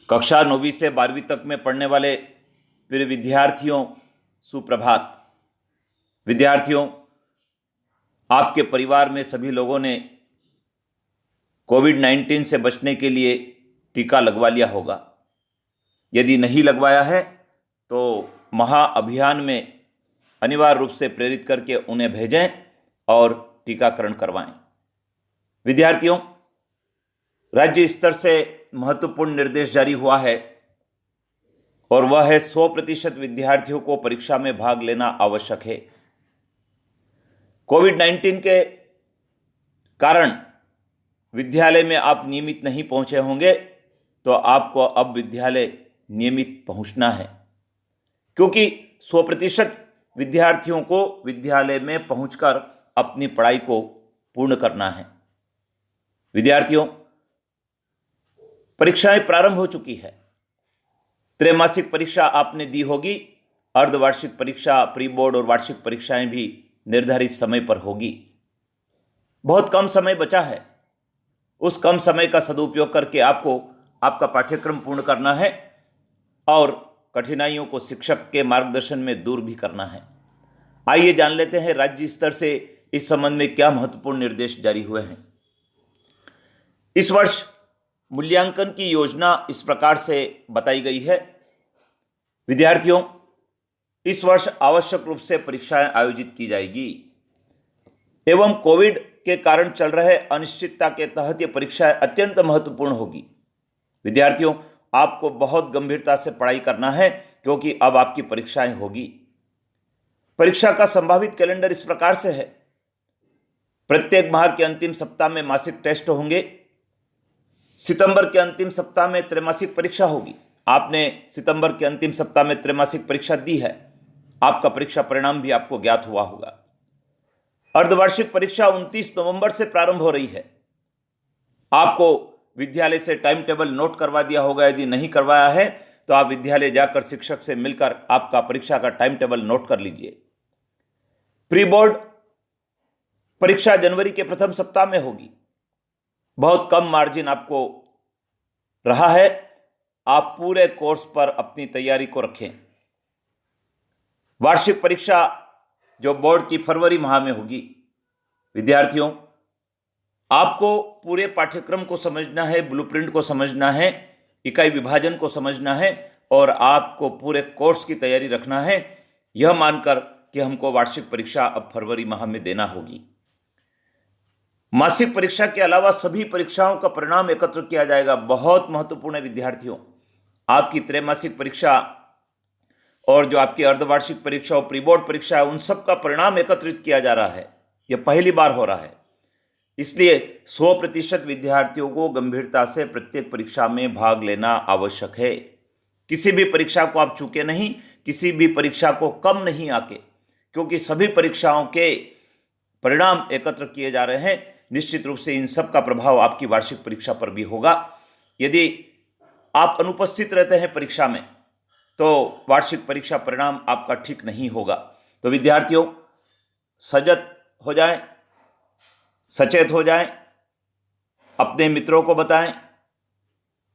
कक्षा 9वीं से 12वीं तक में पढ़ने वाले प्रिय विद्यार्थियों, सुप्रभात। विद्यार्थियों, आपके परिवार में सभी लोगों ने कोविड-19 से बचने के लिए टीका लगवा लिया होगा। यदि नहीं लगवाया है तो महाअभियान में अनिवार्य रूप से प्रेरित करके उन्हें भेजें और टीकाकरण करवाएं। विद्यार्थियों, राज्य स्तर से महत्वपूर्ण निर्देश जारी हुआ है और वह है 100% विद्यार्थियों को परीक्षा में भाग लेना आवश्यक है। कोविड-19 के कारण विद्यालय में आप नियमित नहीं पहुंचे होंगे, तो आपको अब विद्यालय नियमित पहुंचना है, क्योंकि 100% विद्यार्थियों को विद्यालय में पहुंचकर अपनी पढ़ाई को पूर्ण करना है। विद्यार्थियों, परीक्षाएं प्रारंभ हो चुकी है। त्रैमासिक परीक्षा आपने दी होगी, अर्धवार्षिक परीक्षा, प्री बोर्ड और वार्षिक परीक्षाएं भी निर्धारित समय पर होगी। बहुत कम समय बचा है। उस कम समय का सदुपयोग करके आपको आपका पाठ्यक्रम पूर्ण करना है और कठिनाइयों को शिक्षक के मार्गदर्शन में दूर भी करना है। आइए जान लेते हैं राज्य स्तर से इस संबंध में क्या महत्वपूर्ण निर्देश जारी हुए हैं। इस वर्ष मूल्यांकन की योजना इस प्रकार से बताई गई है। विद्यार्थियों, इस वर्ष आवश्यक रूप से परीक्षाएं आयोजित की जाएगी एवं कोविड के कारण चल रहे अनिश्चितता के तहत ये परीक्षाएं अत्यंत महत्वपूर्ण होगी। विद्यार्थियों, आपको बहुत गंभीरता से पढ़ाई करना है, क्योंकि अब आपकी परीक्षाएं होगी। परीक्षा का संभावित कैलेंडर इस प्रकार से है। प्रत्येक माह के अंतिम सप्ताह में मासिक टेस्ट होंगे। सितंबर के अंतिम सप्ताह में त्रैमासिक परीक्षा होगी। आपने सितंबर के अंतिम सप्ताह में त्रैमासिक परीक्षा दी है, आपका परीक्षा परिणाम भी आपको ज्ञात हुआ होगा। अर्धवार्षिक परीक्षा 29 नवंबर से प्रारंभ हो रही है। आपको विद्यालय से टाइम टेबल नोट करवा दिया होगा। यदि नहीं करवाया है तो आप विद्यालय जाकर शिक्षक से मिलकर आपका परीक्षा का टाइम टेबल नोट कर लीजिए। प्री बोर्ड परीक्षा जनवरी के प्रथम सप्ताह में होगी। बहुत कम मार्जिन आपको रहा है। आप पूरे कोर्स पर अपनी तैयारी को रखें। वार्षिक परीक्षा जो बोर्ड की फरवरी माह में होगी। विद्यार्थियों, आपको पूरे पाठ्यक्रम को समझना है, ब्लूप्रिंट को समझना है, इकाई विभाजन को समझना है और आपको पूरे कोर्स की तैयारी रखना है, यह मानकर कि हमको वार्षिक परीक्षा अब फरवरी माह में देना होगी। मासिक परीक्षा के अलावा सभी परीक्षाओं का परिणाम एकत्र किया जाएगा। बहुत महत्वपूर्ण है विद्यार्थियों। आपकी त्रैमासिक परीक्षा और जो आपकी अर्धवार्षिक परीक्षा और प्री बोर्ड परीक्षा है, उन सब का परिणाम एकत्रित किया जा रहा है। यह पहली बार हो रहा है। इसलिए 100% विद्यार्थियों को गंभीरता से प्रत्येक परीक्षा में भाग लेना आवश्यक है। किसी भी परीक्षा को आप चूके नहीं, किसी भी परीक्षा को कम नहीं आके, क्योंकि सभी परीक्षाओं के परिणाम एकत्र किए जा रहे हैं। निश्चित रूप से इन सब का प्रभाव आपकी वार्षिक परीक्षा पर भी होगा। यदि आप अनुपस्थित रहते हैं परीक्षा में तो वार्षिक परीक्षा परिणाम आपका ठीक नहीं होगा। तो विद्यार्थियों, सजग हो जाएं, सचेत हो जाएं, अपने मित्रों को बताएं,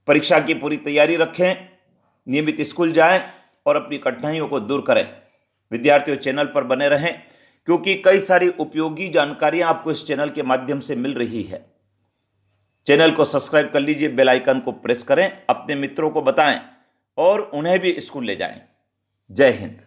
परीक्षा की पूरी तैयारी रखें, नियमित स्कूल जाएं और अपनी कठिनाइयों को दूर करें। विद्यार्थियों, चैनल पर बने रहें, क्योंकि कई सारी उपयोगी जानकारियां आपको इस चैनल के माध्यम से मिल रही है। चैनल को सब्सक्राइब कर लीजिए, बेल आइकन को प्रेस करें, अपने मित्रों को बताएं और उन्हें भी स्कूल ले जाएं। जय हिंद।